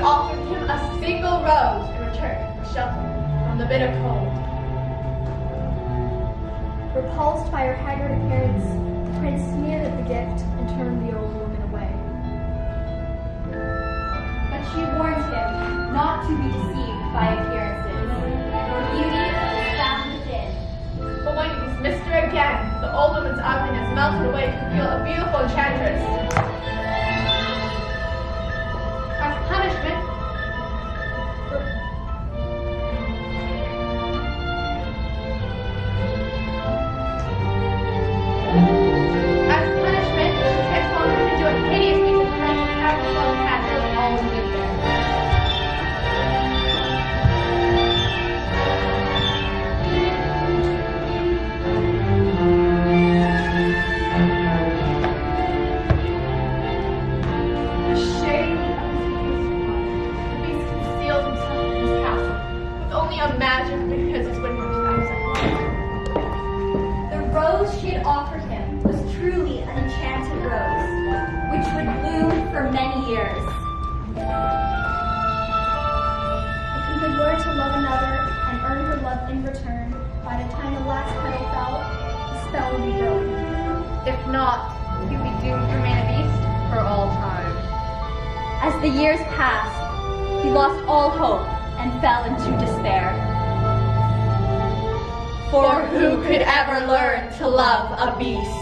offered him a single rose in return for shelter from the bitter cold. Repulsed by her haggard appearance, the prince sneered at the gift and turned the old woman away. But she warned him not to be deceived by appearances, for beauty is found within. But when he dismissed her again, the old woman's ugliness melted away to reveal a beautiful enchantress. As punishment, she transformed him into a hideous piece of clay and had her love castle and all who lived there. The shade of his beast concealed himself in his castle, with only a magic because his windworks absent. The rose she had offered him was truly an enchanted rose, which would bloom for many years. If he could learn to love another and earn her love in return, by the time the last petal fell, the spell would be broken. If not, he would be doomed to remain a beast for all time. As the years passed, he lost all hope and fell into despair. For who could ever learn to love a beast?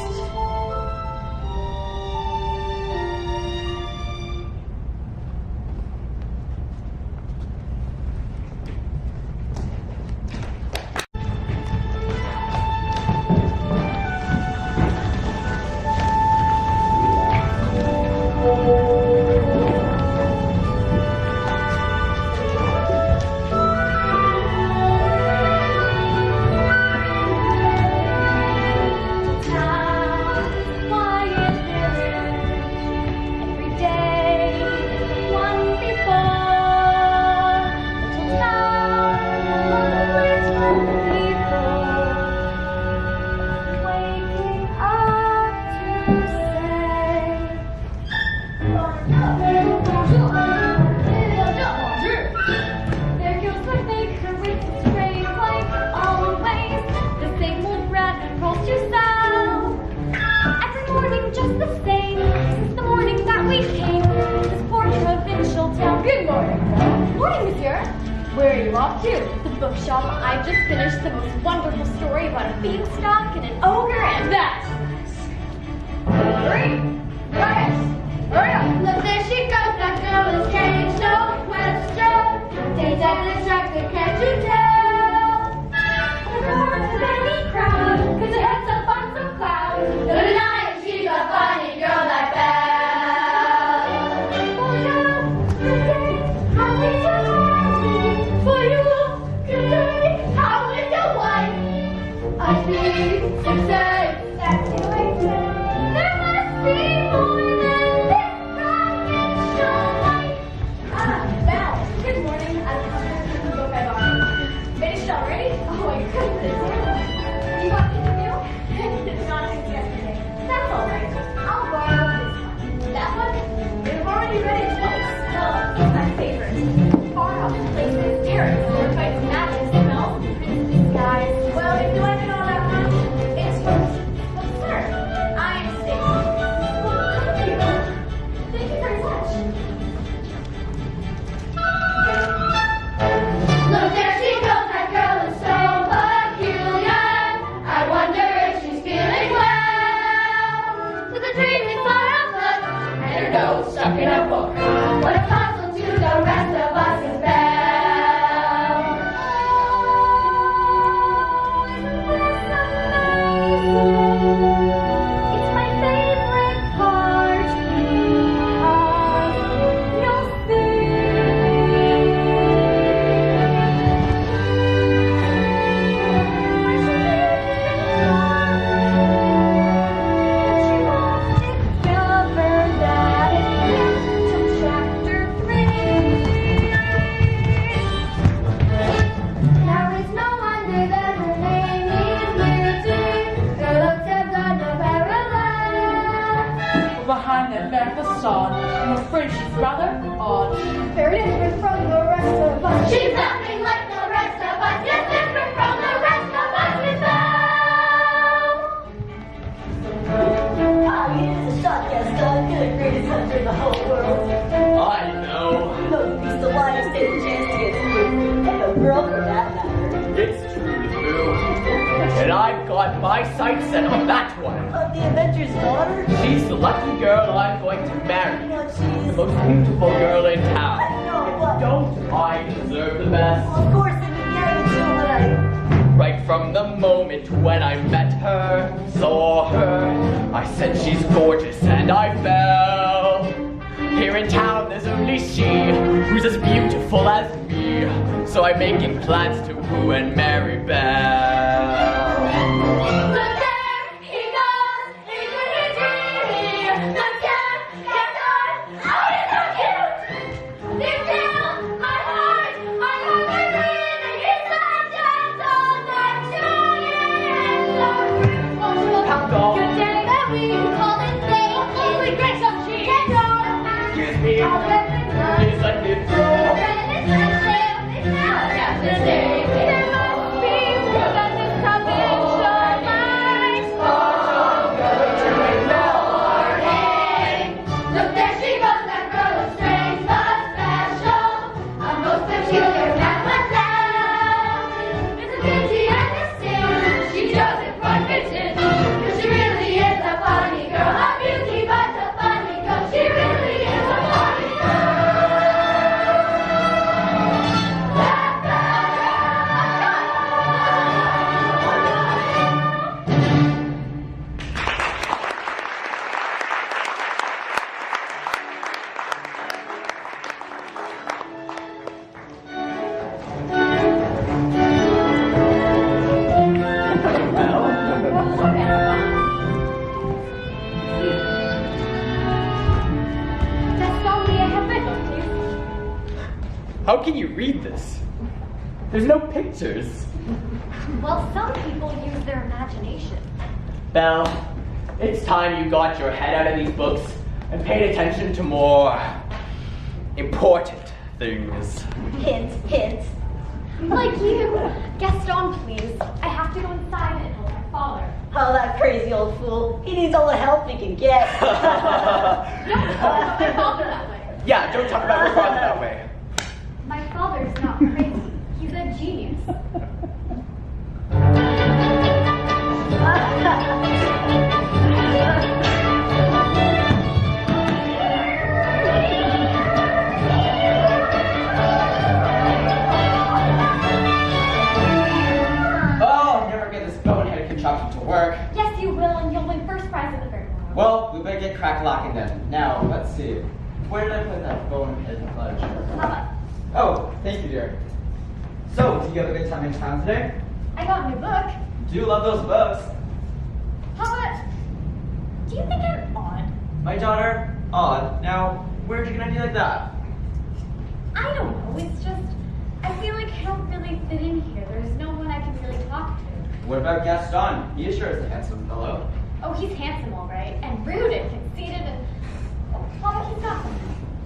Where are you off to? The bookshop. I've just finished the most wonderful story about a beanstalk and an ogre and that. Hurry! Right! Hurry up! Look, there she goes, that girl is strange, no question. Days and distracted, can't you tell? The roar of any crowd, cause her head's up on some cloud. No denying she's a funny girl like that. I see success. That's the way to. There must be more than this that can show light. Val, good morning. I've come to the book I bought. Finished already? Oh my goodness. You got the interview? Not since yesterday. That's all right. I'll borrow this one. That one? We've already read it twice. Well, it's my favorite. Far off places, terrors, sword fights, magic, smells, princes, skies. Well, if you like it all that much, it's well, sir, I'm Stacy. Well, thank you. Thank you very much. Look, there she goes, that girl is so peculiar. I wonder if she's feeling well. With a dreamy thought of look, and her nose stuck in a book. What a puzzle to the rest of us is bell. It's my favorite part because you'll see. She won't discover that it's till chapter behind that bare facade. I'm afraid she's rather odd. Very different from the rest of us. She's nothing like the rest of us, just different from the rest of us without. Ah, yes, a shot Gaston, good greatest hunter in the whole world. I know. No beast alive to stand a chance to get through. And a girl for that matter. It's true, Boo. And I've got my sights set on that one. Of the Adventure's daughter? She's the lucky girl I'm going to marry. But The she's... most beautiful girl in town. I know, but... Don't I deserve the best? Of course, they've been getting to what I... Right from the moment when I met her, saw her, I said she's gorgeous and I fell. Here in town there's only she who's as beautiful as me. So I'm making plans to woo and marry Belle. Look there, he goes, he's a dreamy. Look there, Gaston, oh, he's so cute. Deep down, my heart believes he's so gentle, that joy and so true. Count off. Good day that we call it day. Holy grace of cheese. Get on. Excuse me. Please let me through. Look, there she goes, that girl is strange but special. A most peculiar mademoiselle. It's a beauty and a sin. She doesn't quite fit in. 'Cause she really is a funny girl. A beauty but a funny girl. She really is a funny girl. That How can you read this? There's no pictures. Well, some people use their imagination. Belle, it's time you got your head out of these books and paid attention to more important things. Hint, hint. Like you. Gaston, please. I have to go inside and help my father. Oh, that crazy old fool. He needs all the help he can get. Don't talk about my father that way. Yeah, don't talk about your father that way. My father's not crazy. He's a genius. Oh, I'll never get this boneheaded contraption to work. Yes, you will, and you'll win first prize at the fair tomorrow. Well, we better get crack-locking then. Now, let's see. Where did I put that boneheaded fudge? How about? Oh, thank you, dear. So, did you have a good time in town today? I got a new book. Do you love those books? How about? Do you think I'm odd? My daughter, odd. Now, where'd you get an idea like that? I don't know. It's just I feel like I don't really fit in here. There's no one I can really talk to. What about Gaston? He sure is a handsome fellow. Oh, he's handsome, all right, and rude and conceited and. Oh, Mama, he's got.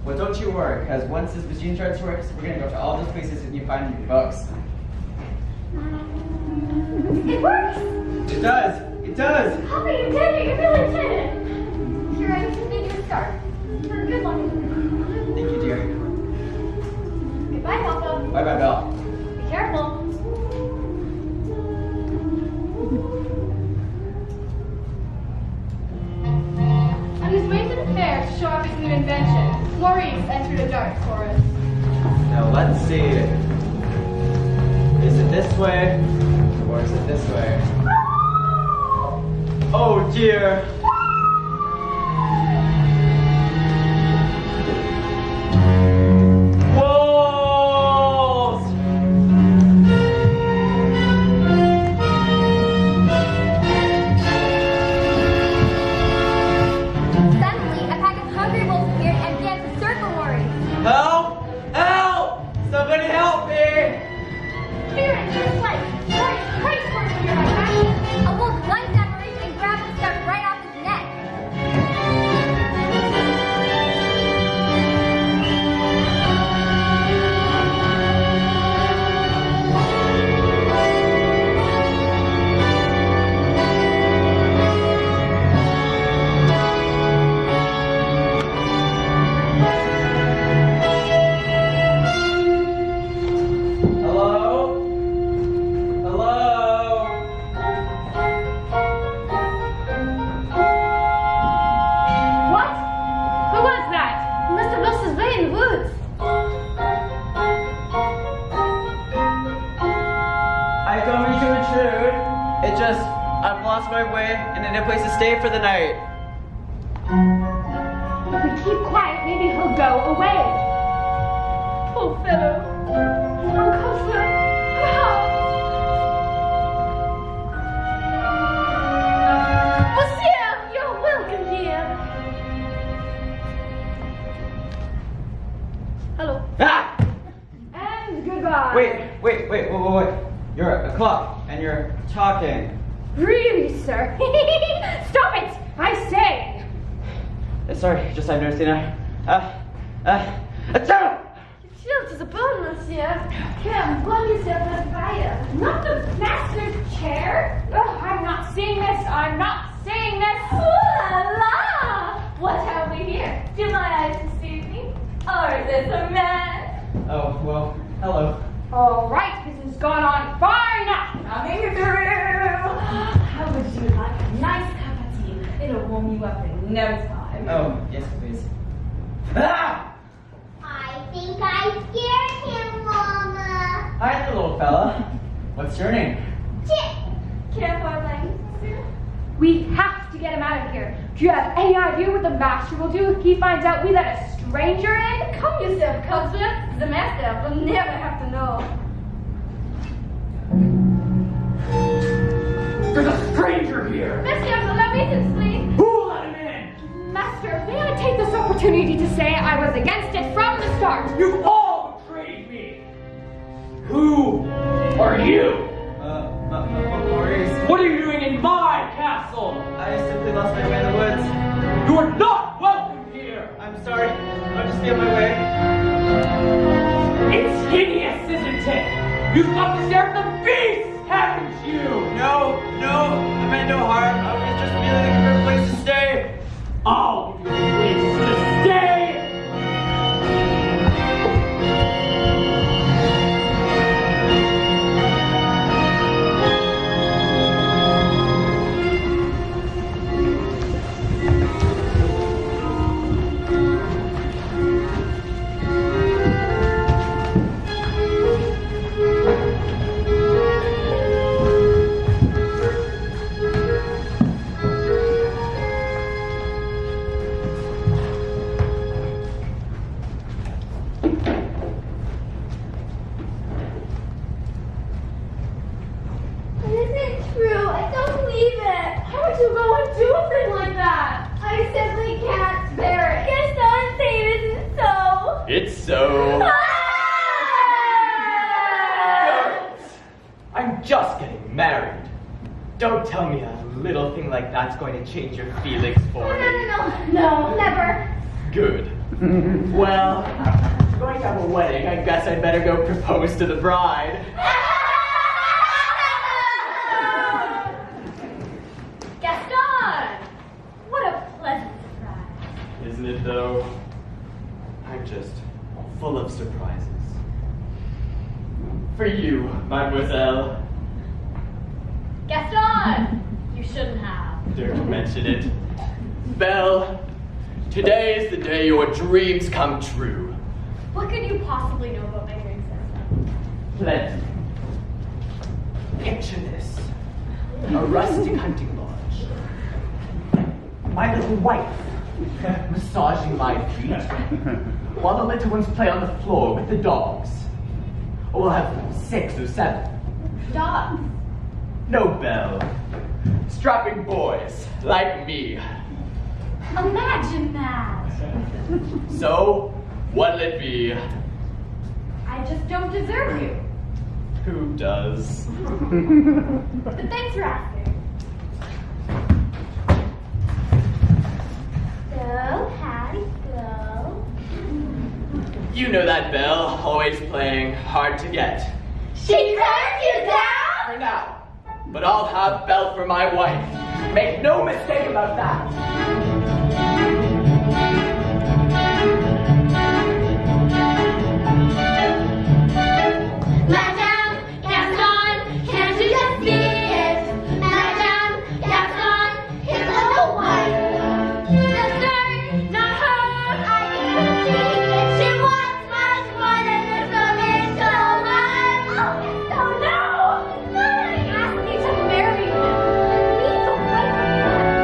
Well, don't you worry, because once this machine starts working, we're gonna go to all those places that you find in your books. It works. It does! It does! Papa, you did it. You really did it. Here, I made you a scarf. For good luck. Thank you, dear. Goodbye, Papa. Bye-bye, Belle. Be careful. On his way to the fair to show off his new invention, Maurice entered a dark forest. Now let's see. Is it this way? Or is it this way? Oh dear! Wolves! Suddenly, a pack of hungry wolves appeared and began to circle Maurice. Help! Help! Somebody help me! Fear and just like Maurice, crazy for your passion. A wolf lunged at Maurice and grabbed him, stuck right off his a place to stay for the night. If we keep quiet, maybe he'll go away. Poor fellow. Uncomfort. Monsieur, you're welcome here. Hello. Ah! And goodbye. Wait. You're a clock, and you're talking. Really, sir? Stop it! I say! Sorry, just I've never seen a Chill to the bone, monsieur. Come, warm yourself on fire. Not the master's chair! Ugh, I'm not seeing this! I'm not seeing this! Ooh la la! What have we here? Do my eyes deceive me? Or is this a man? Oh, well, hello. Alright, this has gone on far enough! Coming through! How would you like a nice cup of tea? It'll warm you up in no time. Oh, yes, please. Ah! I think I scared him, Mama! Hi, little fella. What's your name? Chip! Care for a blanket, monsieur? We have to get him out of here. Do you have any idea what the master will do if he finds out we let a stranger in? Calm yourself, counselor. The master will never have to know. There's a stranger here! Monsieur, let me just sleep. Who let him in? Master, may I take this opportunity to say I was against it from the start? You all betrayed me! Who are you? Maurice. What are you doing in my castle? I simply lost my way in the woods. You are not welcome here! I'm sorry. I'll just be on my way. It's hideous, isn't it? You've come to stare at the beast, haven't you? No, I meant no harm. I was just merely looking for a place to stay. I'll give you a place to stay! It isn't true. I don't believe it. How would you go and do a thing like that? I simply can't bear it. Gaston, say it isn't so. It's so. Ah! Girls, I'm just getting married. Don't tell me a little thing like that's going to change your feelings for me. No, never. Good. Well, if we're going to have a wedding, I guess I'd better go propose to the bride. Gaston! What a pleasant surprise. Isn't it though? I'm just full of surprises. For you, mademoiselle. Gaston! You shouldn't have. Dare to mention it. Belle, today is the day your dreams come true. What could you possibly know about my dreams, Gaston? Plenty. Picture this. A rustic hunting lodge. My little wife massaging my feet while the little ones play on the floor with the dogs. Or we'll have 6 or 7. Dogs. No, Belle. Strapping boys like me. Imagine that. So, what'll it be? I just don't deserve you. Who does? But thanks for asking. So, how'd it go? You know that, Belle. Always playing hard to get. She turned you down? For now. But I'll have Belle for my wife. Make no mistake about that. Madame Gaston, can't you just see it? Madame Gaston, his little wife. Sister, not her. I can see it. She wants much more than this commercial life. Oh, Gaston, no! He asked me to marry him. He's away from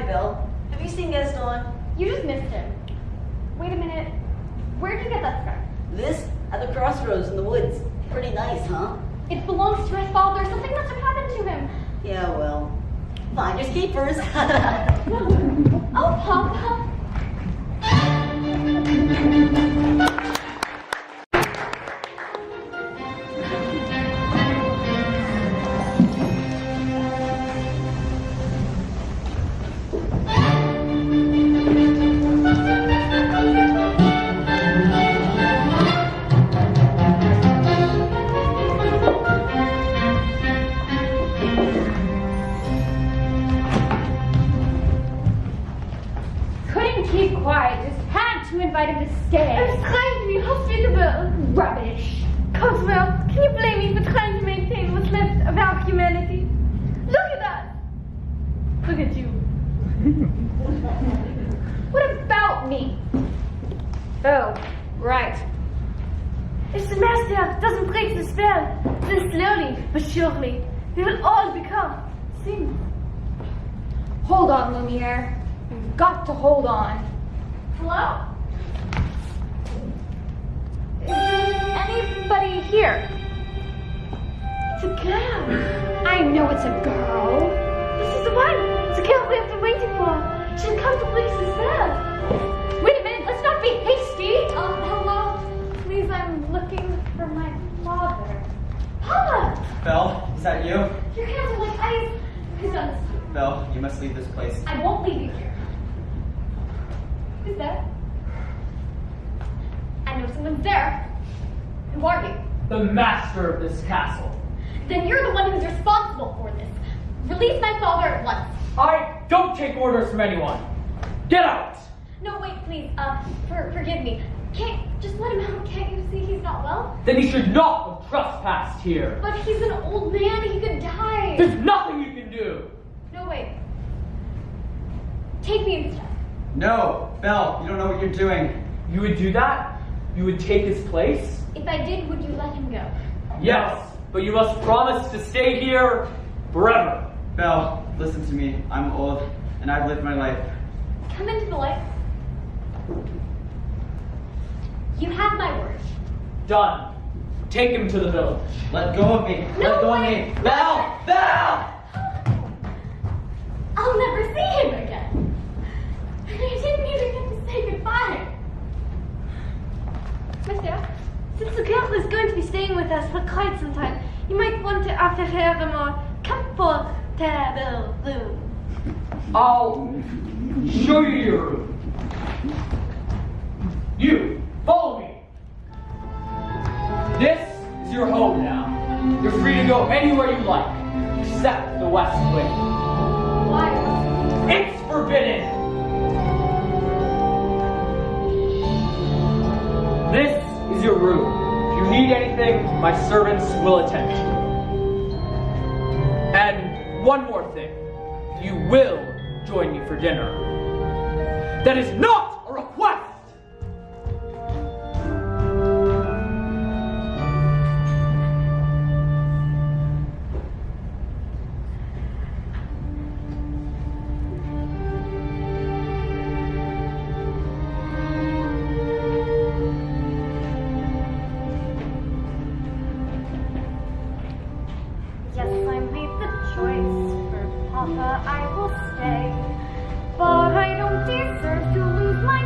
Belle. Have you seen Gaston? You just missed him. Wait a minute. Where'd you get that scarf? This? At the crossroads in the woods. Pretty nice, huh? It belongs to my father. Something must have happened to him. Yeah, well, finders keepers. Oh, Papa. Couldn't keep quiet, just had to invite him to stay. I'm trying to be hospitable. Rubbish. Coswell, can you blame me for trying to maintain what's left of our humanity? Look at us. Look at you. What about me? Oh, right. If the master doesn't break the spell, then slowly but surely we will all become sinners. Hold on, Lumiere. You've got to hold on. Hello? Is anybody here? It's a girl. I know it's a girl. This is the one. It's a girl we've been waiting for. She'll come to break the spell. Wait a minute, let's not be hasty. Hello? Please, I'm looking for my father. Papa! Belle, is that you? Your hands are like ice. Who's done this to you? Belle, you must leave this place. I won't leave you here. Who's that? I know someone's there. Who are you? The master of this castle. Then you're the one who's responsible for this. Release my father at once. I don't take orders from anyone. Get out! No, wait, please. Forgive me. Can't just let him out. Can't you see he's not well? Then he should not have trespassed here. But he's an old man. He could die. There's nothing you can do. No, wait. Take me instead. No, Belle, you don't know what you're doing. You would do that? You would take his place? If I did, would you let him go? Yes, but you must promise to stay here forever. Belle, listen to me. I'm old, and I've lived my life. Come into the light. You have my word. Done. Take him to the village. Let go of me. No, Let go wait. of me. Belle! Belle! I'll never see him again. I didn't even get to say goodbye. Mister, since the girl is going to be staying with us for quite some time, you might want to offer her a more comfortable room. I'll show you your room. You, follow me. This is your home now. You're free to go anywhere you like, except the west wing. Why? It's forbidden. This is your room. If you need anything, my servants will attend to you. And one more thing. You will join me for dinner. That is not a request! Yes, I made the choice. For Papa, I will stay. But I don't deserve to lose my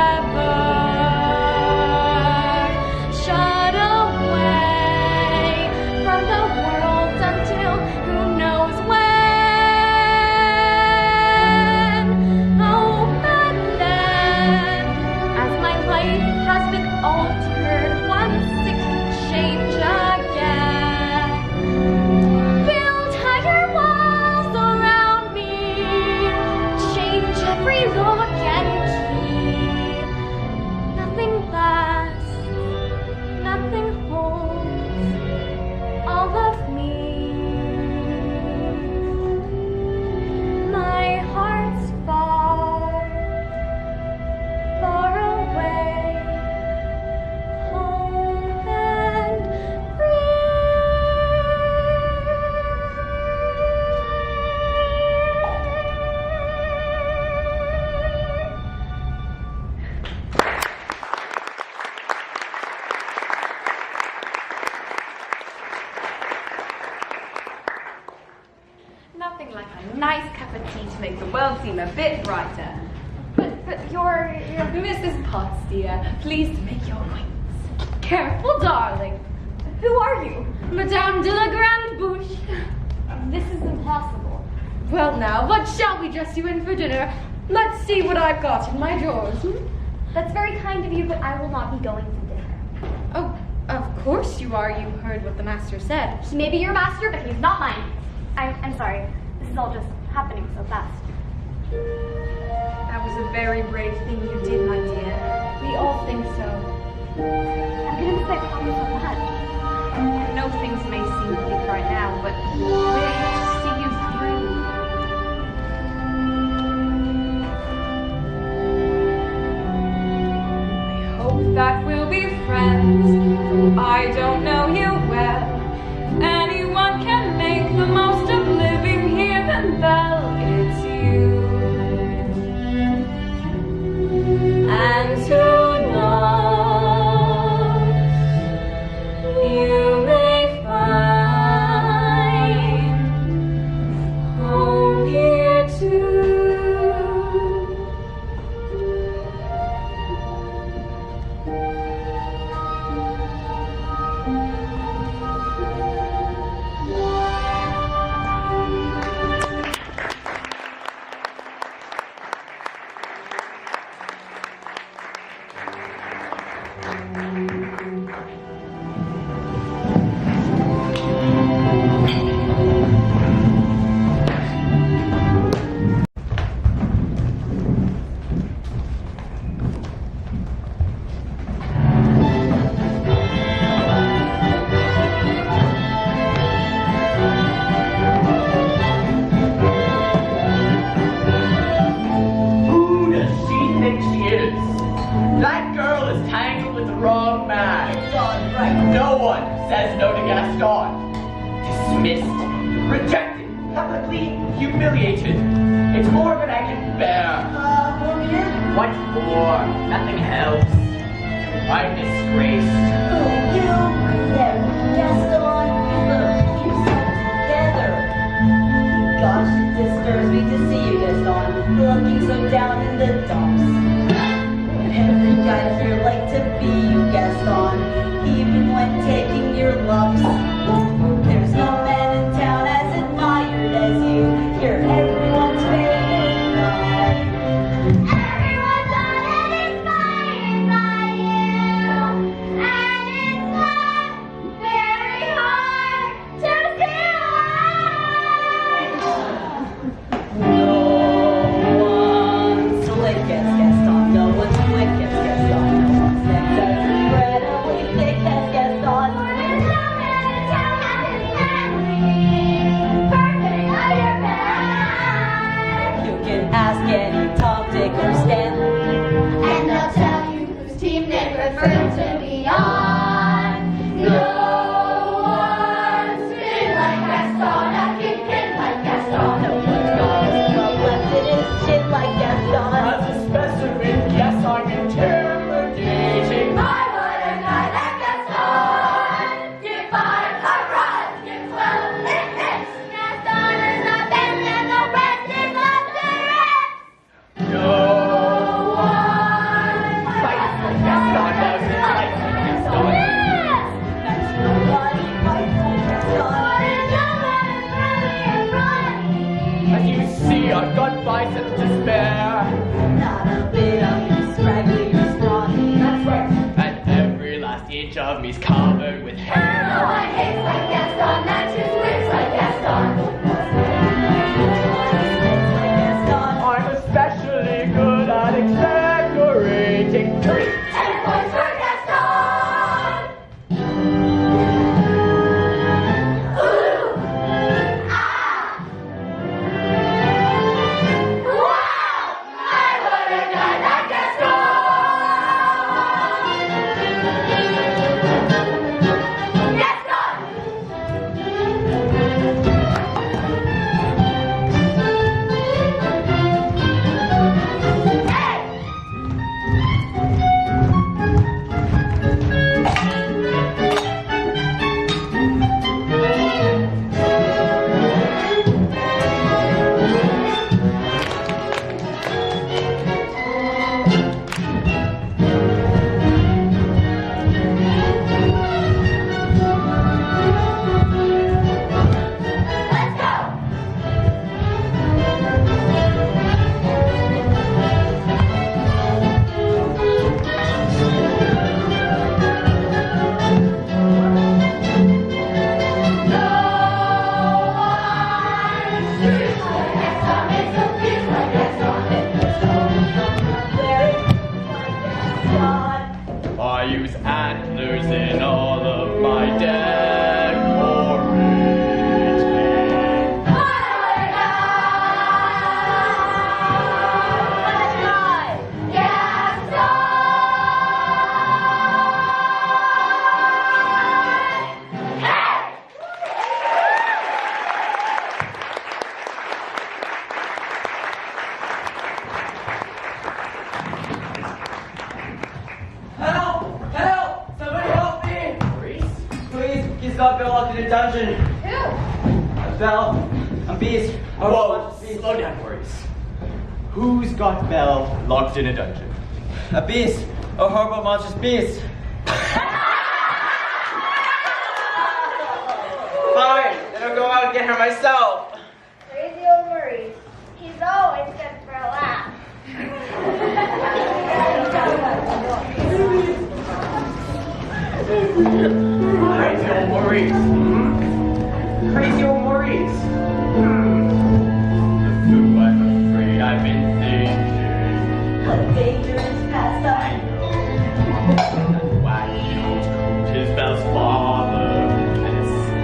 forever. Shut away from the world until who knows when. Oh, but then, as my life has been altered once it can change again. Build higher walls around me, change every look and key. Nothing lasts, nothing holds all of me. My heart's far, far away, home and Nothing like a nice cup of tea to make the world seem a bit brighter. But you're Mrs. Potts, dear. Pleased to make your acquaintance. Careful, darling. Who are you? Madame de la Grande Bouche. This is impossible. Well now, what shall we dress you in for dinner? Let's see what I've got in my drawers. That's very kind of you, but I will not be going to dinner. Oh, of course you are. You heard what the master said. He may be your master, but he's not mine. I'm sorry. This is all just happening so fast. That was a very brave thing you did, my dear. We all think so. I'm gonna miss my promise on that. I know things may seem bleak right now, but we're here to see you through. I hope that we'll be friends, though I don't know you well. If anyone can make the most of living here, then well, it's you. And who knows, you may find home here too. Who does she think she is? That girl is tangled with the wrong man. Gaston, right. No one says no to Gaston. Dismissed, rejected, publicly humiliated. It's more than I can bear. More beer? What for? Nothing helps. I'm disgraced. Oh, you there, Gaston. Look, keep yourself together. Gosh, it disturbs me to see you, Gaston, looking so down in the dumps. Every guy here like to be you, Gaston, even when taking your lumps. There's no man in town as admired as you. You're everyone's favorite guy. Everyone's on and inspired by you, and it's not very hard to see why. No one's slick as Gaston. No one's quick as Gaston. No one's neck as incredibly thick as Gaston. There's no man in town as exactly perfect on your back. You can ask any Tom, Dick, or Stanley. And they'll tell you whose team they prefer to be on. No one's been like Gaston, a kid like Gaston. No one's got his club left in his chin like Gaston. As a specimen, yes, I'm intimidating. I want a guy like Gaston. Give 5 hard rods, give 12 lit hits. Gaston is the best and the rest is up to rips. No one I use antlers in all of my decorating. Help! Help! Somebody help me! Please, he's got Bill locked in a dungeon. Who? Belle, a beast. Whoa, slow down, Maurice. Who's got Belle locked in a dungeon? A beast. A horrible monstrous beast. Fine, then I'll go out and get her myself. Crazy old Maurice. He's always good for a laugh. Crazy old Maurice. Crazy old Maurice. The foo, I'm afraid I've been thinking. What dangerous pastime. Wacky old coot is Belle's father,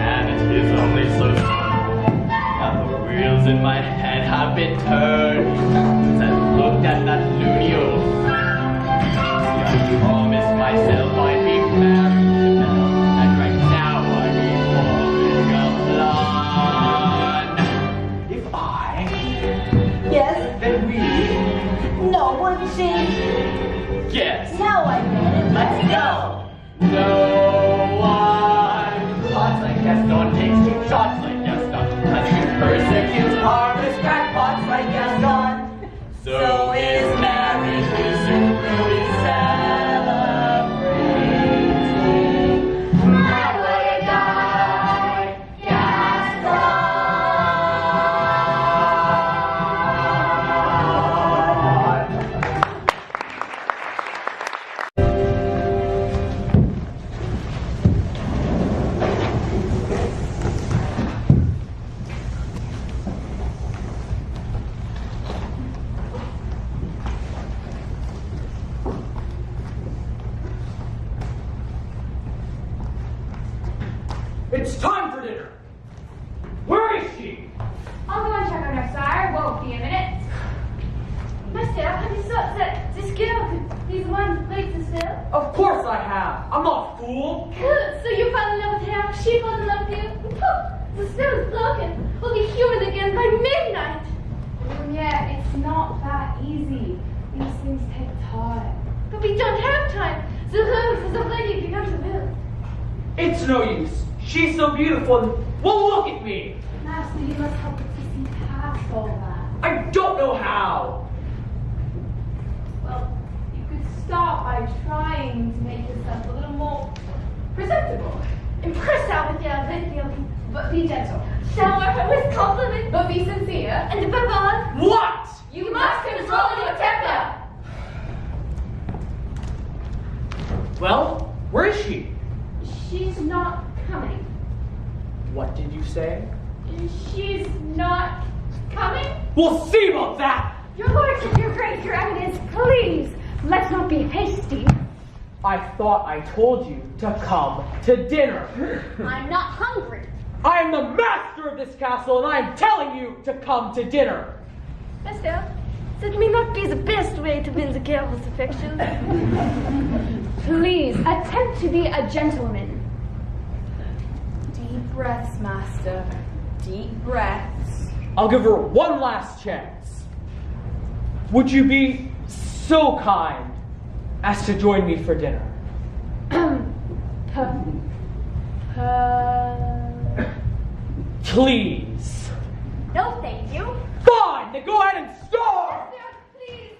and it is only so soon. Now the wheels in my head have been turned since I looked at that loony old. I promised myself I'd be married to Belle, and right now I'm falling a blonde. If I, Yes? then we, No, wouldn't she? yes. Now I get it. Let's go. No one plots like Gaston, takes cheap shots like Gaston, hunting persecutes harmless crackpots like Gaston. So is marriage really celebrating? How would I die, It's time for dinner. Where is she? I'll go and check on her, sire. Won't be a minute. Master, have you thought that this girl could be the one who plays the spell? Of course I have. I'm not a fool. Good. So you fell in love with her. She fell in love with you. Poof! The spell is broken. We'll be human again by midnight. Yeah, it's not that easy. These things take time. But we don't have time. The rose has already begun to build. It's no use. She's so beautiful and won't look at me. Master, you must help us to see past all that. I don't know how. Well, you could start by trying to make yourself a little more presentable. Impress her with your little, but be gentle. Shower her with compliments, but be sincere. And above all, What? you must control your temper. Well, where is she? She's not coming. What did you say? She's not coming? We'll see about that. Your lordship, your great dragons, please, let's not be hasty. I thought I told you to come to dinner. I'm not hungry. I am the master of this castle, and I am telling you to come to dinner. Master, that may not be the best way to win the girl's affection. Please, attempt to be a gentleman. Deep breaths, master. Deep breaths. I'll give her one last chance. Would you be so kind as to join me for dinner? Please. No, thank you. Fine, then go ahead and starve. Please.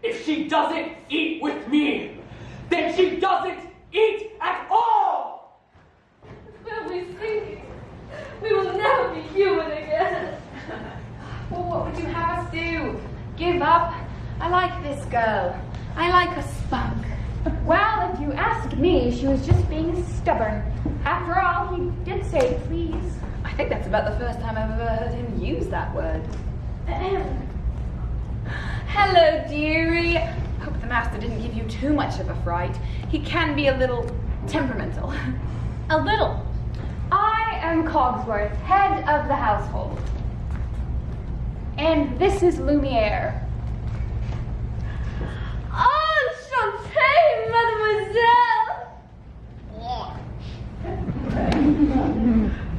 If she doesn't eat with me, then she doesn't eat at all. We'll be sinking. We will never be human again. Well, what would you have us do? Give up? I like this girl. I like her spunk. Well, if you ask me, she was just being stubborn. After all, he did say please. I think that's about the first time I've ever heard him use that word. Hello, dearie. Hope the master didn't give you too much of a fright. He can be a little temperamental. A little. I am Cogsworth, head of the household. And this is Lumiere. Oh, Chantay, mademoiselle!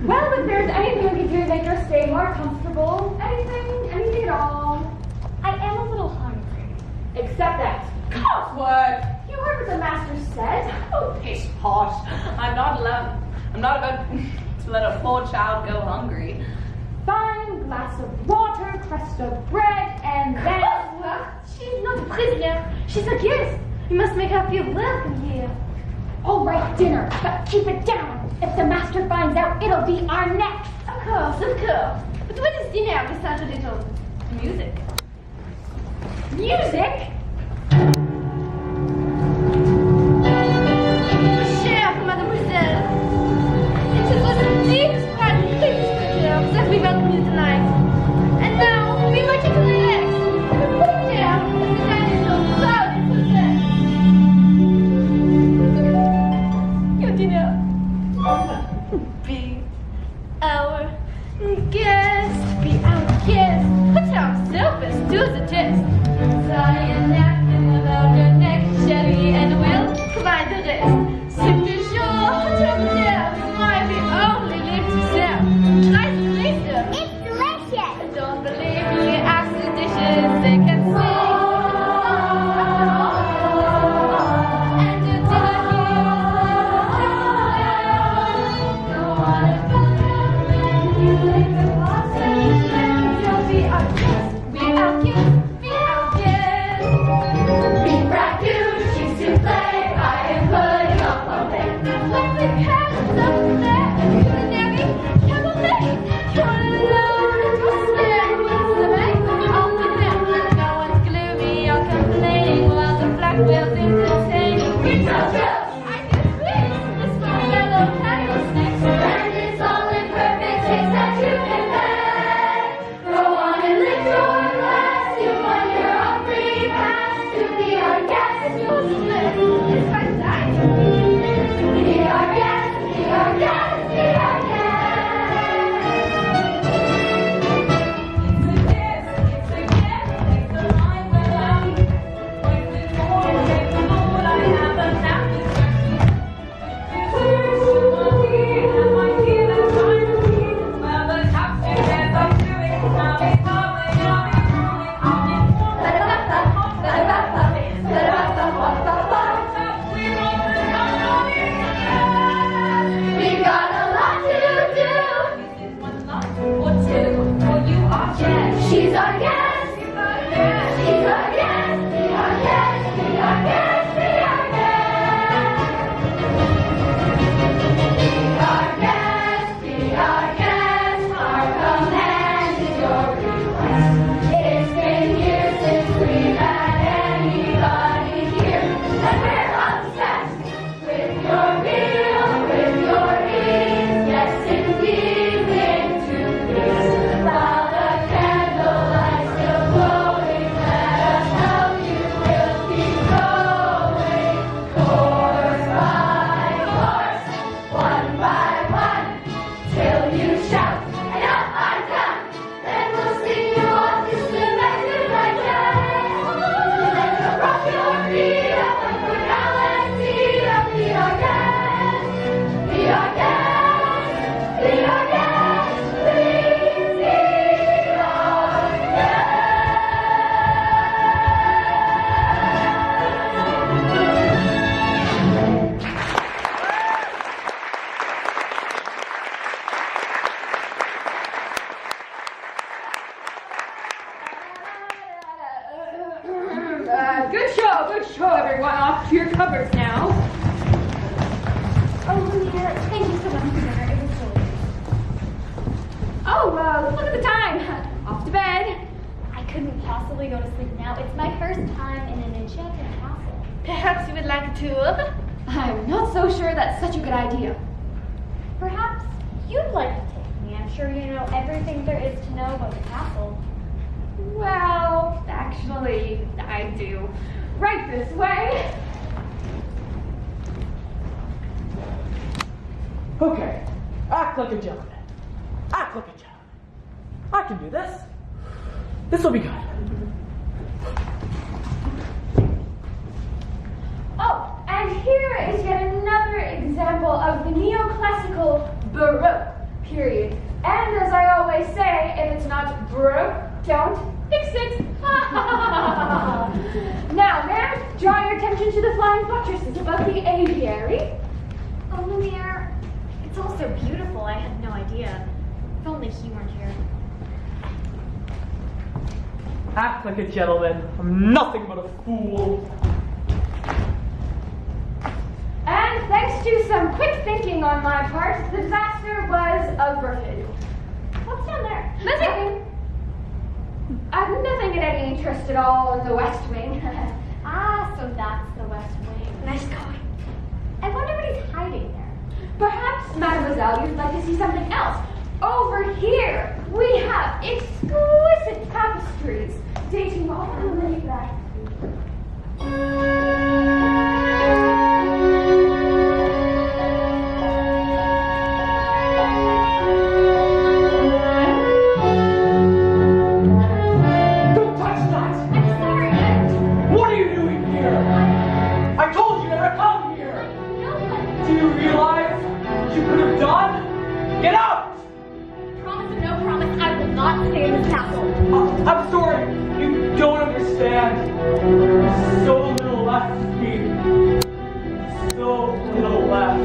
Well, if there's anything we can do to make your stay more comfortable, anything at all. I am a little hungry. Except that. Cogsworth! You heard what the master said? Oh, pish posh. I'm not about to let a poor child go hungry. Fine glass of water, crust of bread, and then... She's not a prisoner. She's a guest. You must make her feel welcome here. All right, dinner, but keep it down. If the master finds out, it'll be our neck. Of course. But what is dinner without a little music? Music? Chère mademoiselle, it was a deep surprise and pleasure that we welcome you tonight. And now, we invite you to relax. Put it down, as the night is so loud and possessed. Your dinner. Be our guest. Be our guest. Put down selfish, do the test. Tie a napkin about your neck, Shelly, and we'll provide the rest. Sip the shore, put your down. Why we only live to sell. Try the later. It's delicious. Don't believe me, ask the dishes, they can sing. And the dinner here. Don't wanna go down. You like the boss and you'll be our guest. Be our guest. Be our guest. Be ragu, she's to play. I am putting up a bed. Like the cats up there. Culinary, cabaret. You're alone, you're scared. What's the make? Open them. No one's gloomy or complaining while the black whale's entertaining. It's our job. I do quiz. The small yellow candlesticks. And it's all in perfect taste that you can pay. Go on and lift your glass. You want your own free pass to be our guest. You'll slip. It's fine, time. Be our guest. Be our guest. Be our guest. It's a gift. It's a line when I'm waiting for the Lord. I have a napkin. We got a lot to do. Or two, or you are guest. She's our guest. She's our guest. She's our guest. Be our guest. Be our guest. Be our guest. Be our guest. Our command is your request. It's been years since we've had anybody here, and we're obsessed with your meal, with your ease. Yes, indeed, into peace. While the candlelight still glowing, let us help you. We'll keep going, course by course, one by one, till you shout, enough, I'm done. Then we'll sing you off this magnified day. Then you'll rock your feet up and put out and see up. Be our guest. Be our guest. Be our guest. Please be our guest. Good show, everyone. Off to your cupboards now. Oh, Lumiere, thank you so much for dinner. It was delicious. Oh, look at the time. Off to bed. I couldn't possibly go to sleep now. It's my first time in an enchanted castle. Perhaps you would like a tour? I'm not so sure that's such a good idea. Perhaps you'd like to take me. I'm sure you know everything there is to know about the castle. Well, actually, I do. right this way. Okay, act like a gentleman. Act like a gentleman. I can do this. This will be good. Oh, and here is yet another example of the neoclassical Baroque period. And as I always say, if it's not broke, don't fix it. Now, ma'am, draw your attention to the flying buttresses above the aviary. Oh, Lumiere, it's all so beautiful. I had no idea. If only he weren't here. Act like a gentleman. I'm nothing but a fool. And thanks to some quick thinking on my part, the disaster was averted. What's down there? Nothing. Nothing at any interest at all in the West Wing. Ah, so that's the West Wing. Nice going. I wonder what he's hiding there. Perhaps, mademoiselle, you'd like to see something else. Over here, we have exquisite tapestries dating all the way back. Don't touch that! I'm sorry. What are you doing here? I told you never to come here! Do you realize what you could have done? Get out! Promise or no promise, I will not stay in this castle. I'm sorry, you don't understand. There's so little left of me. So little left.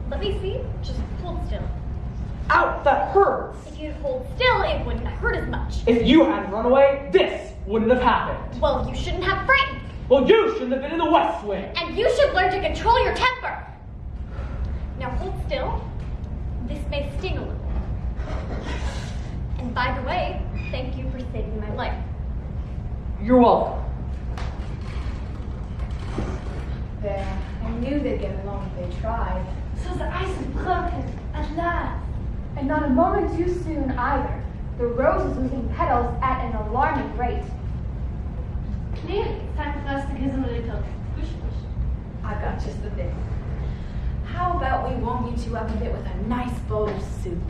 Let me see. Just hold still. Out! That hurts! If you'd hold still, it wouldn't hurt as much. If you hadn't run away, this wouldn't have happened. Well, you shouldn't have frightened. Well, you shouldn't have been in the West Wing. And you should learn to control your temper. Now hold still. This may sting a little. And by the way, thank you for saving my life. You're welcome. There, I knew they'd get along if they tried. So the ice is broken at last. And not a moment too soon either. The rose is losing petals at an alarming rate. Clearly, it's time for us to give them a little push push. I've got just the thing. How about we warm you two up a bit with a nice bowl of soup?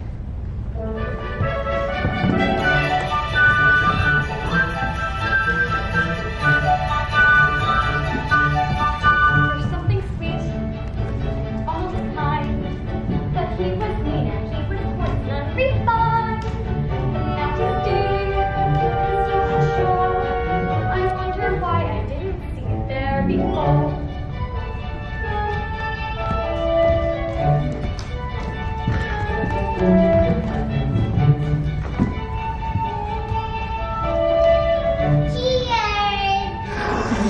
There's something sweet, almost kind, but he was mean and he was coarse and unrefined. And now he's dead, still not sure. I wonder why I didn't see it there before. Cheers!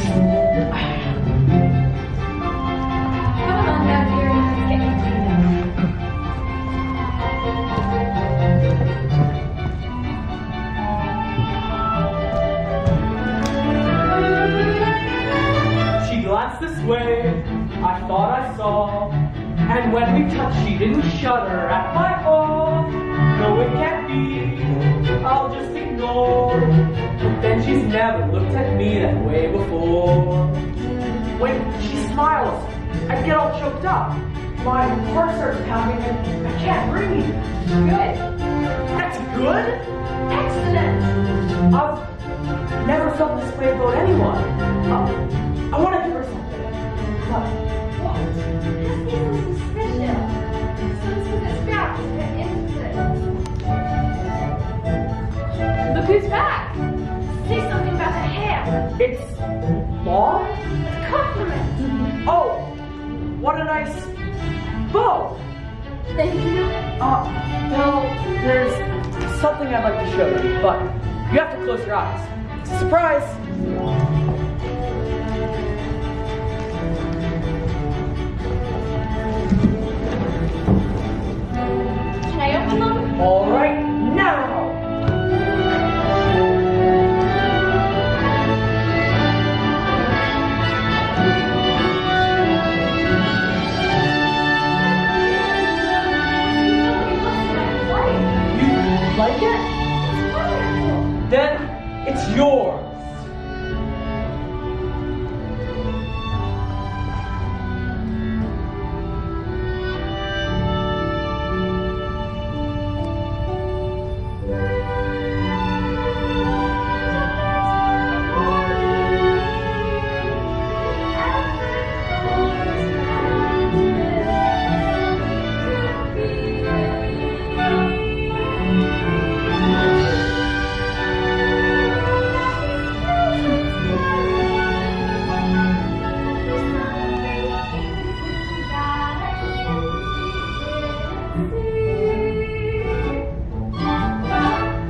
this way, I thought I saw. And when we touched, she didn't shudder at my fall. No, it can't be, I'll just ignore. But then she's never looked at me that way before. When she smiles, I get all choked up. My heart starts pounding and I can't breathe. Good. That's good? Excellent. I've never felt this way about anyone. I want to give her something. What? Must be something special. Something that's back. Look who's back. Say something about her hair. It's long? Compliment. Oh, what a nice bow. Thank you. Well, there's something I'd like to show you, but you have to close your eyes. It's a surprise. Can I open them? All right, now. You like it? Then it's yours.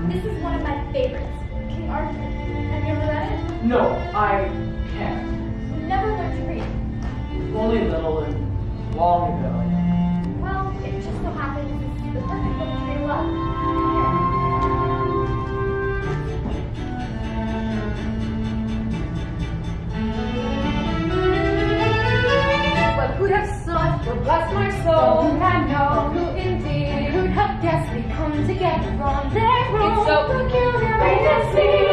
This is one of my favorites, King Arthur. Have you ever read it? No, I can't. We've never learned to read. Only a little and long ago. Well, it just so happens it's the perfect book to read love. But who'd have thought, well, bless my soul, who had known, who indeed, who'd have guessed we'd come together from their room. It's so peculiar to see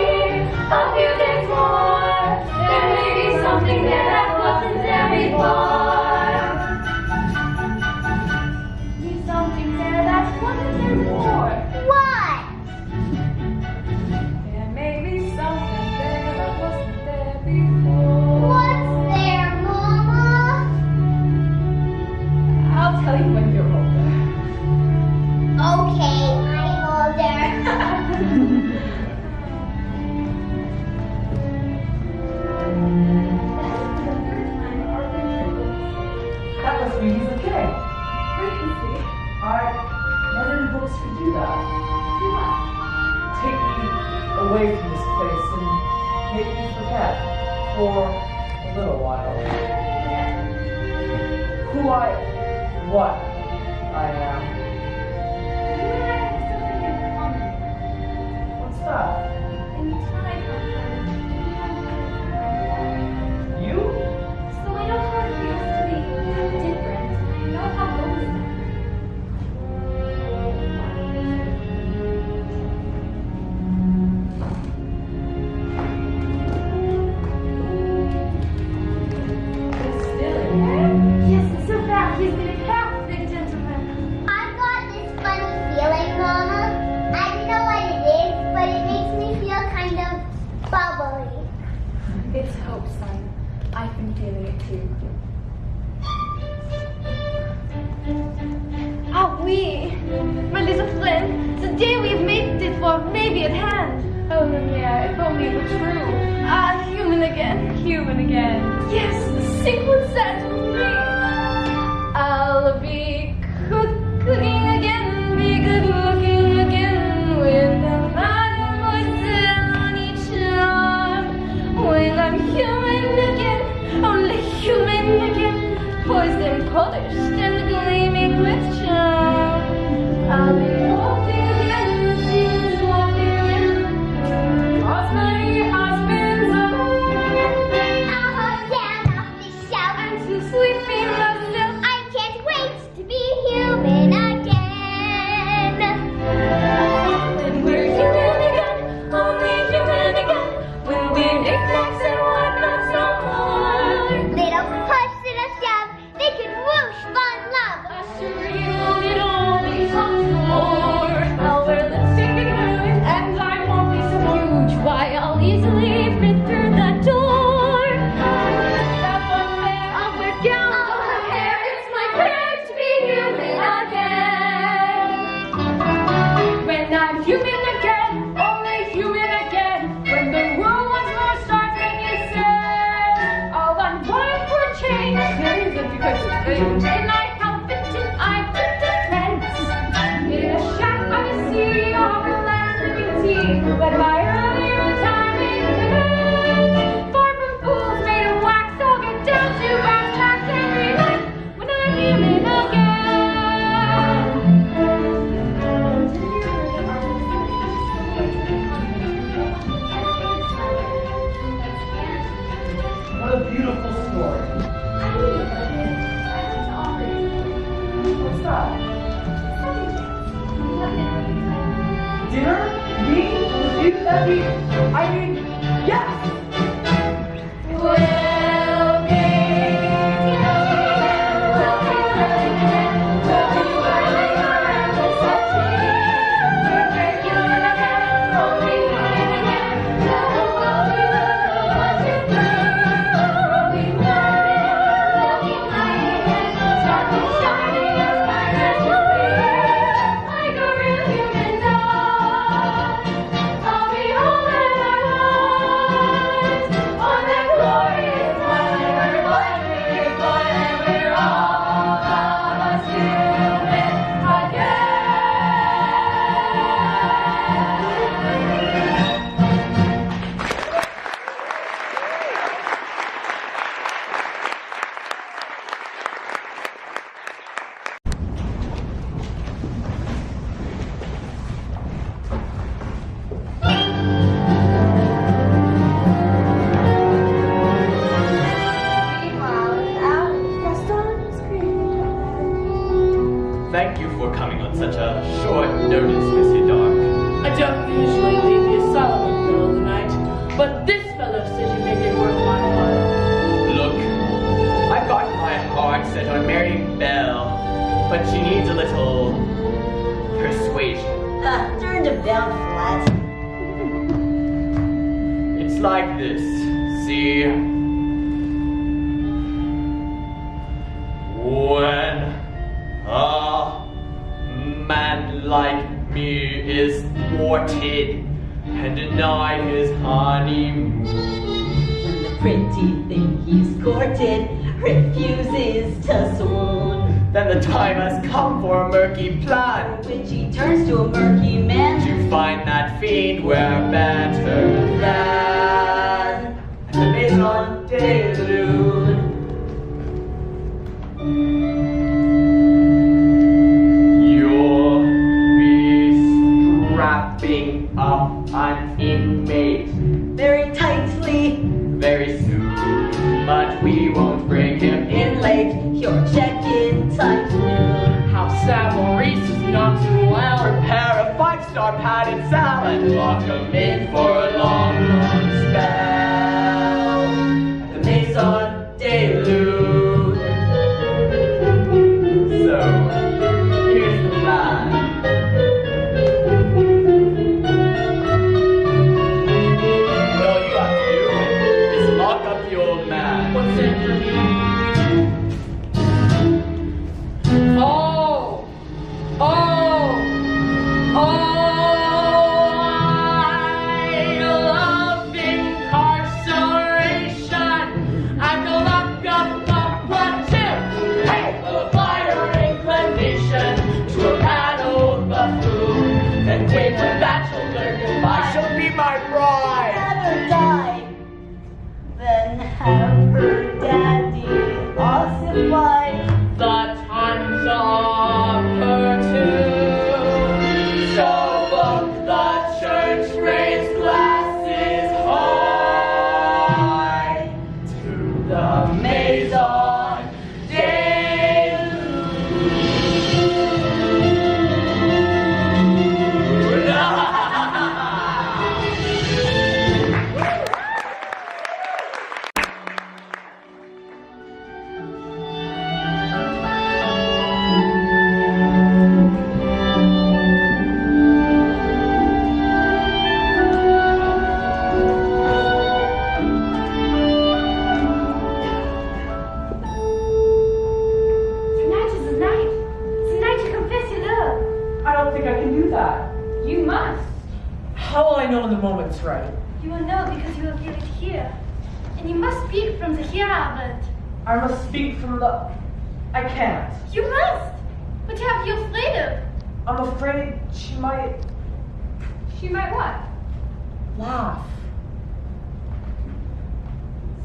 a few days more. There may be something there that wasn't there before. Be something there that wasn't there before. What? There may be something there that wasn't there before. What's there, Mama? I'll tell you when you're older. Okay, I'm older. That must mean he's a king. I never knew books could do that. Take me away from this place and make me forget for a little while who what I am. What's that? You? So I know how it feels to be different. I know how lonely. Yes, it's so bad. He's been a perfect gentleman. I've got this funny feeling, Mama. I don't know what it is, but it makes me feel kind of bubbly. It's hope, son. I've been feeling it too. Ah, oui, my little friend. The day we've made it for maybe at hand. Oh, yeah, if only it were true. Ah, human again. Human again. Yes, sing what's that to me. I'll be cooking again, be good looking again, with a mademoiselle on each arm. When I'm human again, only human again, poised and polished and gleaming with charm. I'll be walking again, she's walking again, cross my husband's arm. I'll hold down off the shelf. isn't because it's things. And I help it and I put the fence. In a shack by the sea, all the land living tea. But by early retirement, far from fools made of wax, I'll get down to brass tacks every night when I'm human again. What a beautiful story. What's that? Dinner? Me? With you? That'd be... I mean, yes! Thank you for coming on such a short notice, Monsieur Dark. I don't usually leave the asylum in the middle of the night, but this fellow said you make it worth my while. Look, I've got my heart set on marrying Belle, but she needs a little persuasion. Turned him down flat. It's like this, see? When a man like me is thwarted and denied his honeymoon, When the pretty thing he's courted refuses to swoon, then the time has come for a murky plan. which he turns to a murky man. To find that fiend we're better than the Maison de Lune. You'll be strapping up an inmate Very tightly very soon, but we won't bring him in. in late, your check-in time to noon. How sad Maurice is not too well. Prepare a five-star padded salad, lock him in for a long, long spell. The Maison de Lune. So, here's the plan. All you have to do is lock up the old man. What's in it for me? Oh! I love incarceration. I can lock up a platoon. Hey, will apply her inclination to a bad old buffoon. And wait for bachelor goodbye. She'll be my bride. Rather die than have her daddy ossify. The times of her too. So look, the church raised glasses high to the Maison de Tonight is the night. It's the night to confess your love. I don't think I can do that. You must. How will I know when the moment's right? You will know because you will feel it here. And you must speak from the hereabouts. I must speak from the... I can't. You must! What have you afraid of? I'm afraid she might She might what? laugh.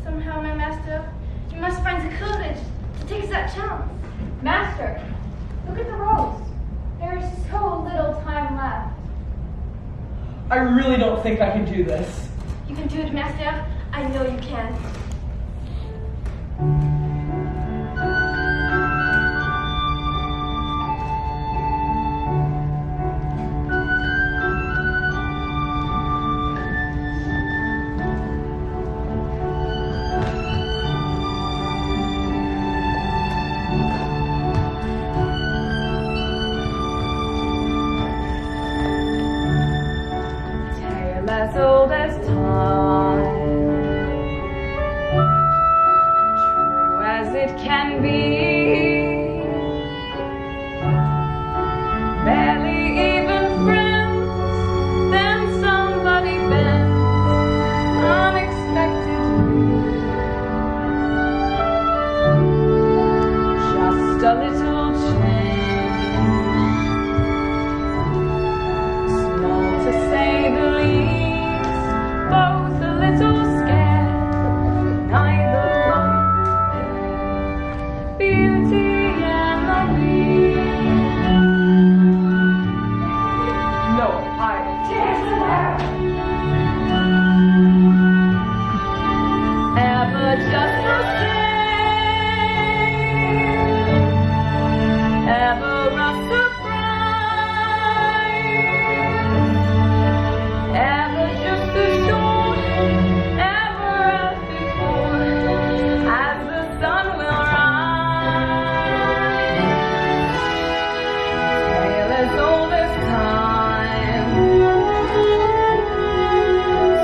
Somehow, my master, you must find the courage to take that chance. Master, look at the rose. There is so little time left. I really don't think I can do this. You can do it, master. I know you can. Tale as old as time, true as it can be. Barely even friends, then somebody bends unexpectedly. Just a little change, small to say the least, both a little scared, neither one beauty and the beast. No, Ever just the same, ever a surprise, ever just as sure, ever as before, as the sun will rise. Tale as old as time,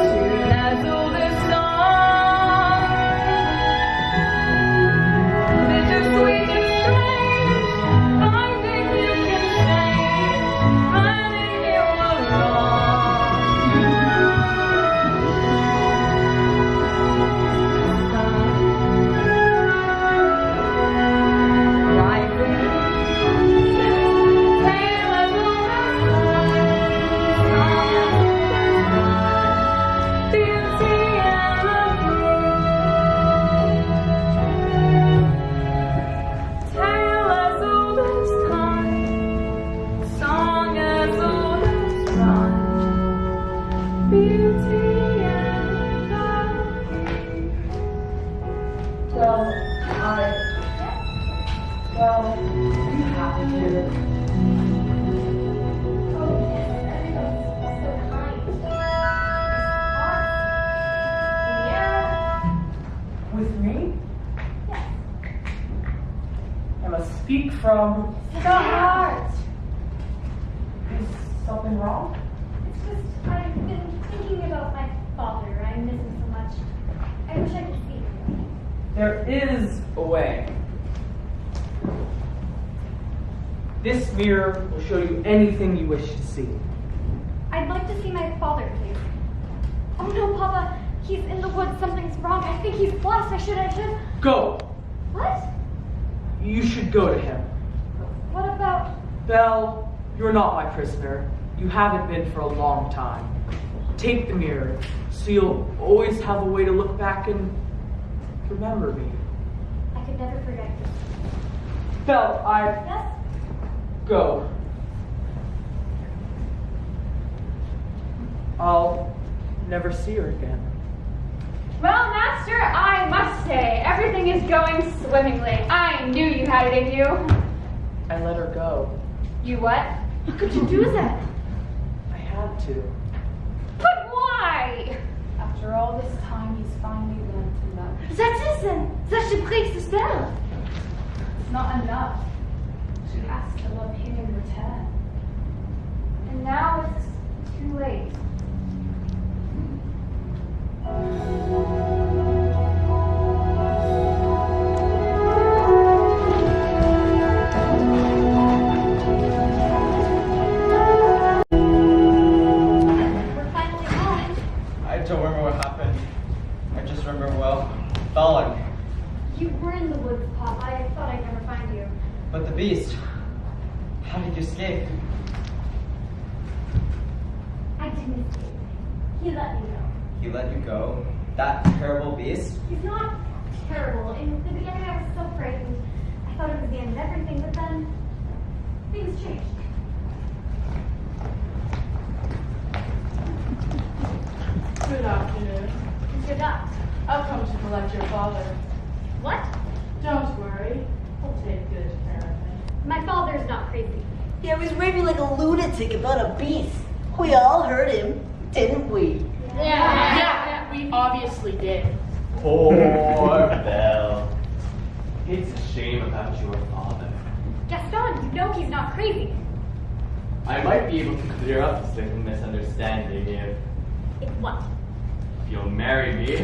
tune as old as song, bittersweet and strange, finding you can change, finding you were wrong. Rising, tale as old as time, song as old as rhyme, beauty and the beast. Tale as old as time, song as old as rhyme, beauty and the beast. well, you have to. With me? I must speak from The heart. Is something wrong? It's just, I've been thinking about my father. I miss him so much. I wish I could see him. There is a way. This mirror will show you anything you wish to see. I'd like to see my father, please. Oh no, Papa. He's in the woods. Something's wrong. I think he's lost. I should. Go! What? You should go to him. What about... Belle, you're not my prisoner. You haven't been for a long time. Take the mirror, so you'll always have a way to look back and remember me. I could never forget you. Belle, Yes? go. I'll never see her again. Well, Master, I must say, everything is going swimmingly. I knew you had it in you. I let her go. You what? How could you do that? I had to. But why? After all this time, he's finally learned to love. That isn't. That should break the spell. It's not enough. She has to love him in return. And now it's too late. We're finally home. I don't remember what happened. I just remember, well, falling. You were in woods, Pop. I thought I'd never find you. But the beast, how did you escape? I didn't escape. He let me go. He let you go? That terrible beast? He's not terrible. In the beginning, I was so frightened. I thought it was the end of everything, but then things changed. Good afternoon. Mr. Duck. I've come to collect your father. What? Don't worry. He'll take good care of me. My father's not crazy. Yeah, he was raving like a lunatic about a beast. We all heard him, didn't we? Yeah, we obviously did. Poor Belle. It's a shame about your father. Gaston, you know he's not crazy. I might be able to clear up this little misunderstanding if It's what? you'll marry me.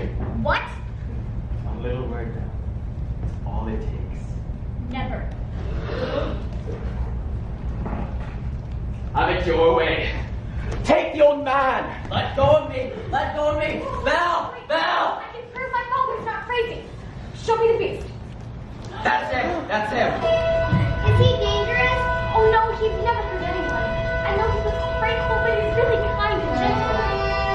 What? One little word now. That's all it takes. Never. Have it your way. Take the old man! Let go of me! Let go of me! Val! Val! I can prove my father's not crazy. Show me the beast. That's him! That's him! Is he dangerous? Oh no, he's never hurt anyone. I know he looks frightful, but he's really kind and gentle.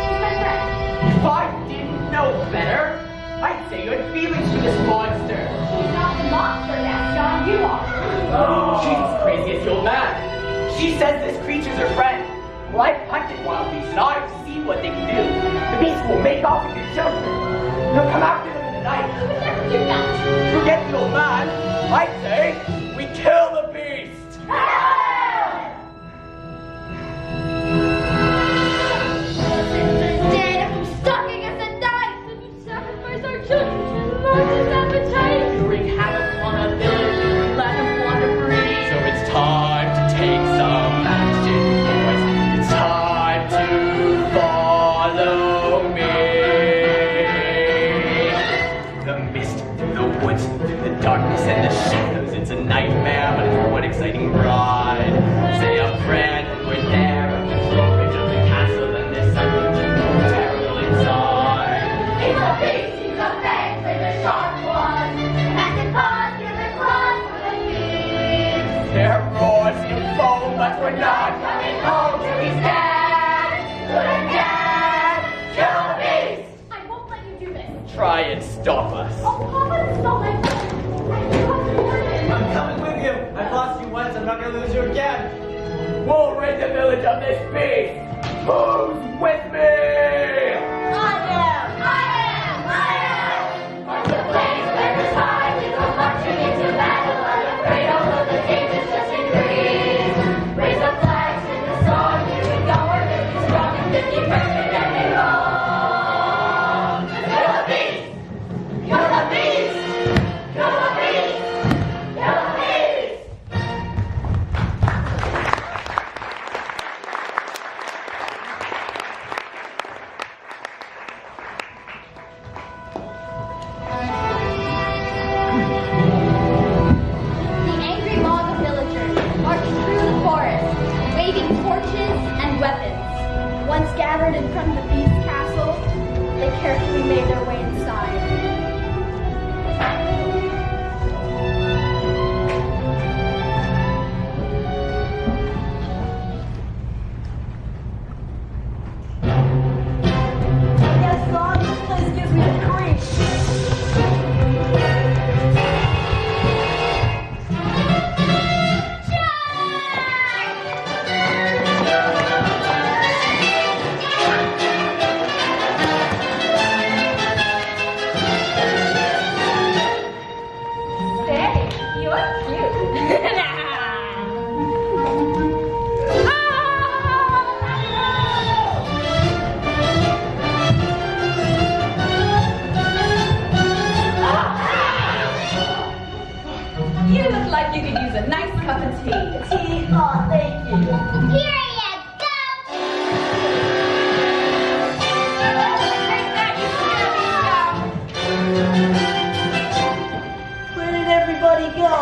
He's my friend. If I didn't know better, I'd say you had feelings for this monster. He's not the monster, Gaston. You are. She's as crazy as the old man. She says this creature's her friend. Well, I've hunted wild beasts and I've seen what they can do. The beast will make off with your children. He'll come after them in the night. You would never do that. Forget the old man. I'd say we kill the beast. Dead, I'm stalking us and die. So you sacrifice our children to Moses' appetite. You wreak havoc on a village and let him wander free. So it's time to take some action, boys. It's time to follow me. The mist through the woods, through the darkness and the shadows. It's a nightmare, but it's one exciting ride. Say a prayer and we're there at the drawbridge of the castle, and there's something terrible inside. He's a beast, he's a fangs and the sharp ones. Massive paws, killer claws for the beast. There roars in foam, but we're not Coming home till he's dead. Put him dead. Kill the beast. I won't let you do this. try and stop us. Oh, Papa, it's not my fault. I forgot to warn him. I'm coming with you! I've lost you once, I'm not gonna lose you again! We'll rid the village of this beast! Who's with me? March the flames, bearers high, we go marching into battle, unafraid, although the dangers just increase. Raise the flags in the song, here we go, we're 50 strong and 50 perfect, and we roll. Kill the beast! Kill the beast! Kill the beast! Kill the beast! The angry mob of villagers marched through the forest, waving torches and weapons. Once gathered in front of the beast's castle, they carefully made their way inside. Yes, Son, this place gives me the creeps. Say, you're cute. You look like you could use a nice cup of tea. Tea, oh, thank you. Here you go. Take that, you scary stuff. Where did everybody go?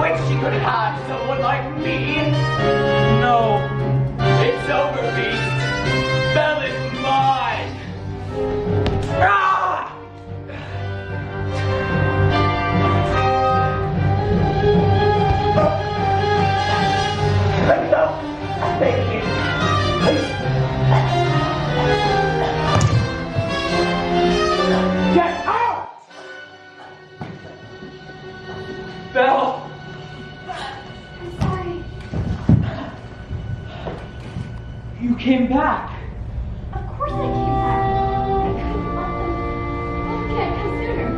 when she could have someone like me. No. It's over, Beast. Belle is mine. Ah! No, thank you. Get out! Belle! I'm sorry. You came back. Of course I came back. I couldn't let them get sooner.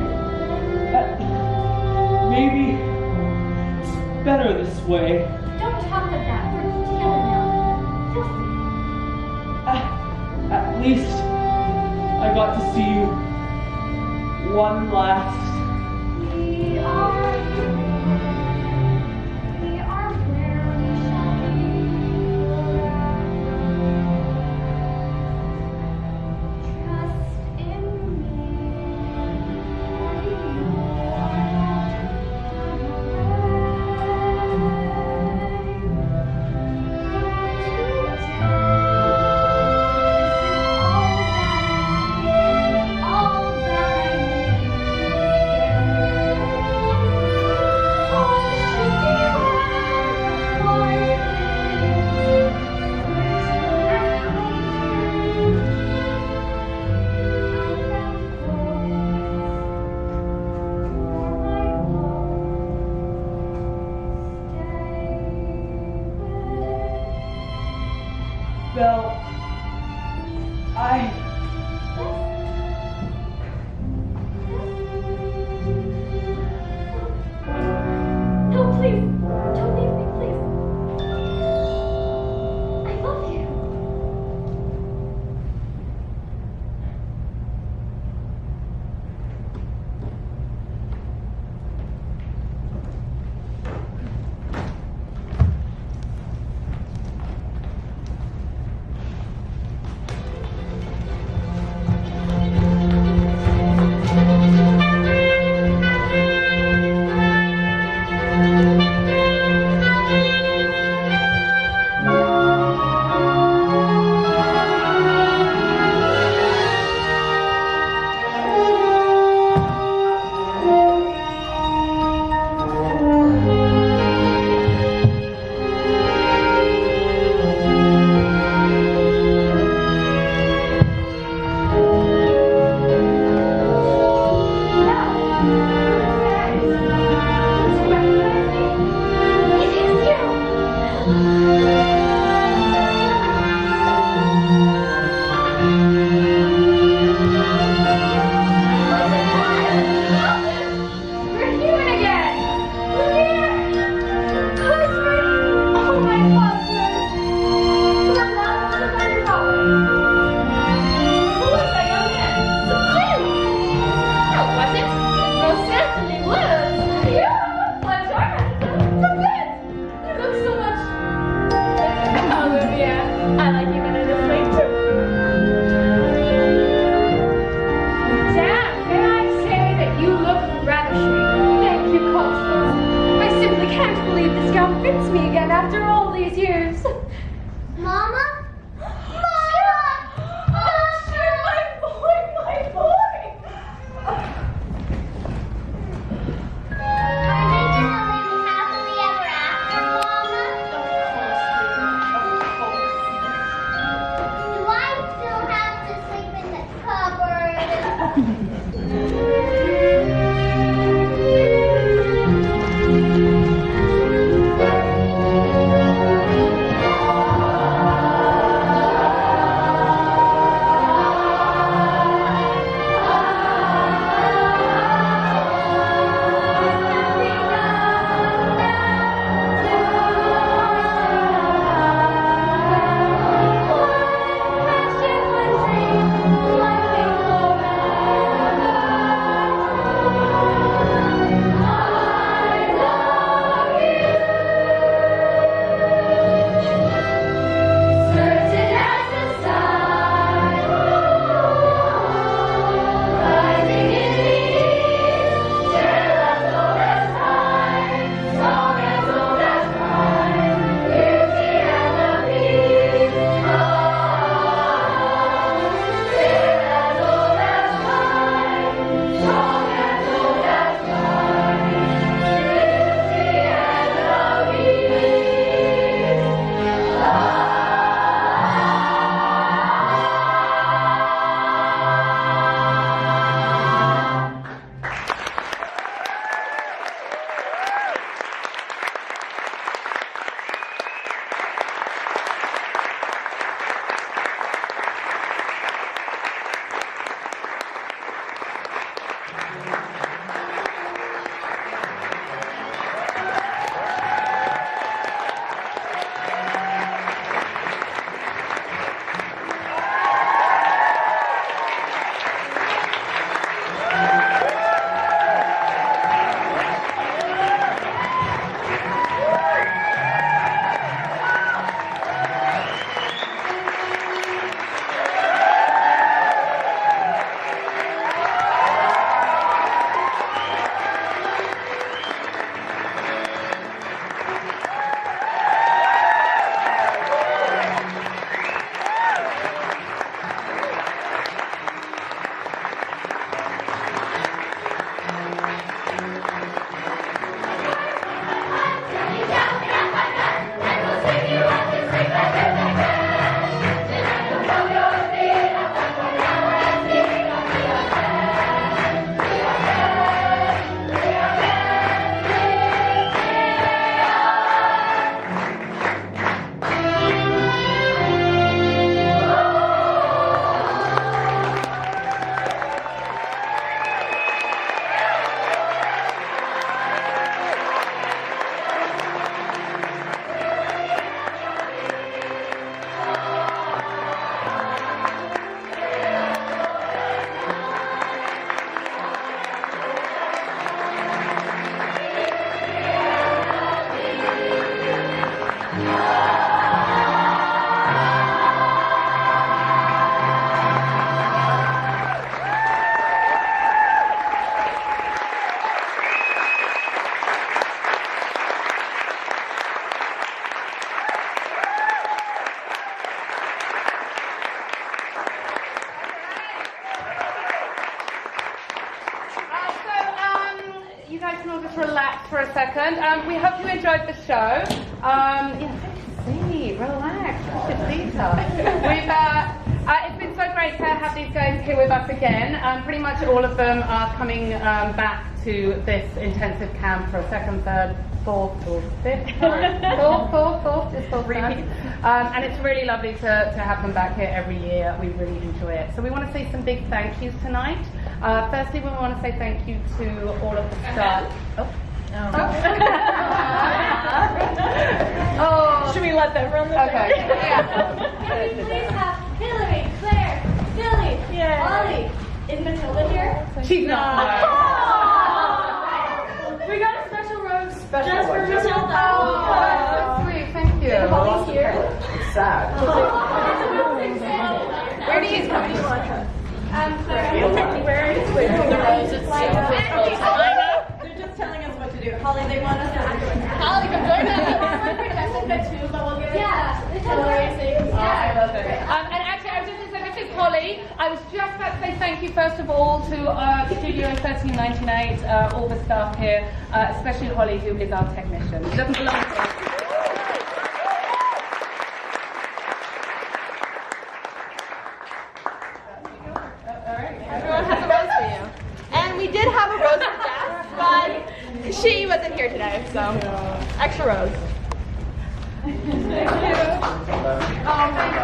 Maybe it's better this way. Don't talk like that. We're together now. You'll At least I got to see you one last. see. We are where we shall be forever. Trust in me. You are not Belle, No, please. Don't leave me, please. I love you. We're human again! Oh my God! We're not the better Who was that young man? The prince! No, was it? Most certainly was! Yeah! I'm sorry! The prince! You look so much like Olivia. I like you better this way too. Damn, can I say that you look ravishing? Thank you, Constance. I simply can't believe this gown fits me again after all these years. Mama? Mama! Oh, sure, my boy, my boy! Are they gonna live happily ever after, Mama? Do I still have to sleep in the cupboard? a second. We hope you enjoyed the show. Yeah, take a seat, relax, watch your details. It's been so great to have these guys here with us again. Pretty much all of them are coming back to this intensive camp for a second, third, fourth, or fifth time. Fourth, just fourth time. And it's really lovely to have them back here every year. We really enjoy it. So we want to say some big thank yous tonight. Firstly, we want to say thank you to all of the staff. Oh. Should we let them run the Okay. Can we please have Hillary, Claire, Billy, Ollie? Is Matilda here? She's not. We got a special rose Just for Matilda. Oh, that's so sweet. Thank you. Ollie's here. It's sad. Where do you come? Claire. Where is the rose? It's They're just telling us what to do. Holly, they want us to act. Holly, come join us. Too, but we'll give it Hillary. I love it. And actually, I was just going to say, this is Holly. I was just about to say thank you, first of all, to Studio 1398, all the staff here, especially Holly, who is our technician. She doesn't belong to us. Everyone has a rose for you. And we did have a rose for Jess, but she wasn't here today, so extra rose. Thank you. Oh, thank you.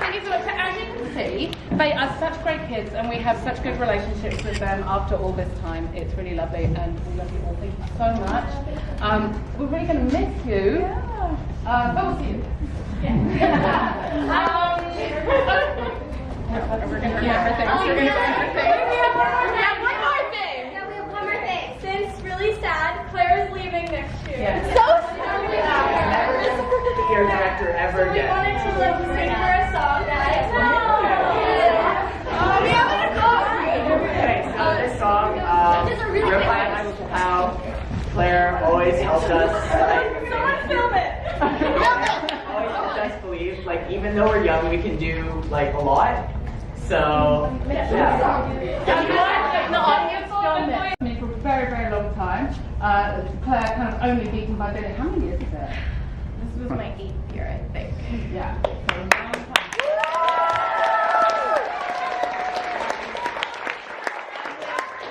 Thank you so much. As you can see, they are such great kids, and we have such good relationships with them after all this time. It's really lovely, and we love you all. Thank you so much. We're really going to miss you. But we'll see you. We're going to remember things. We're going to remember things. Yeah, one more thing. Yeah, we have one more thing. Since really sad, Claire is leaving next year. Yeah. So sad. Never be our director ever We again. wanted to sing her a song, guys. We have a song. Okay, so this song, This is a really wrote good by one. Michael Capel. Claire always helped us. Someone film it! Always helped us believe, like, even though we're young, we can do, like, a lot. So, yeah. The audience don't know me for a very, very long time. Claire kind of only beaten by Billy. How many years is it? This was my 8th year, I think. Yeah. So a long time.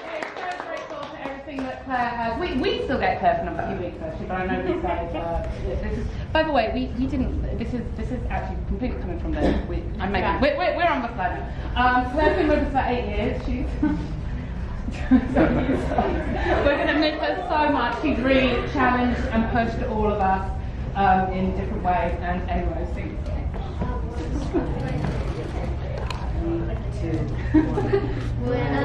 We're so grateful for everything that Claire has. We still get Claire for a few weeks actually, but I know these guys. This is. By the way, we didn't. This is actually completely coming from the. I'm making. We're on the fly now. Claire's been with us for 8 years. She's. We're going to miss her so much. She's really challenged and pushed all of us in different ways. And anyway, sing the song. 3, 2, 1. When I